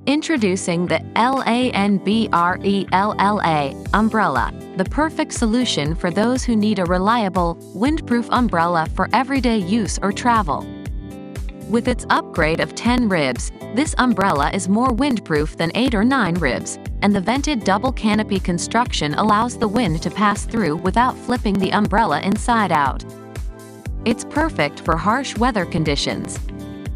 Introducing the LANBRELLA Umbrella, the perfect solution for those who need a reliable, windproof umbrella for everyday use or travel. With its upgrade of 10 ribs, this umbrella is more windproof than 8 or 9 ribs, and the vented double canopy construction allows the wind to pass through without flipping the umbrella inside out. It's perfect for harsh weather conditions.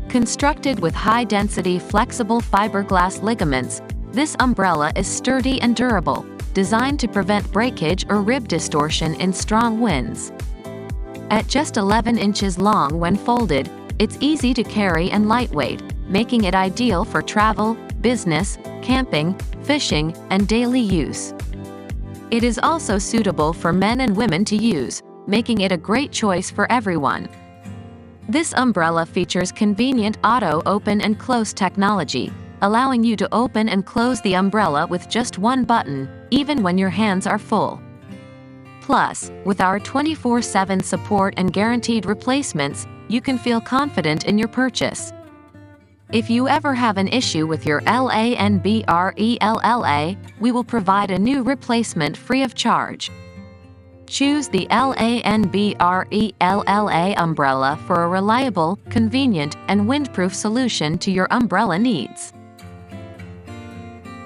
Constructed with high-density flexible fiberglass ligaments, this umbrella is sturdy and durable, designed to prevent breakage or rib distortion in strong winds. At just 11 inches long when folded, it's easy to carry and lightweight, making it ideal for travel, business, camping, fishing, and daily use. It is also suitable for men and women to use, making it a great choice for everyone. This umbrella features convenient auto open and close technology, allowing you to open and close the umbrella with just one button, even when your hands are full. Plus, with our 24/7 support and guaranteed replacements, you can feel confident in your purchase. If you ever have an issue with your LANBRELLA, we will provide a new replacement free of charge. Choose the LANBRELLA umbrella for a reliable, convenient, and windproof solution to your umbrella needs.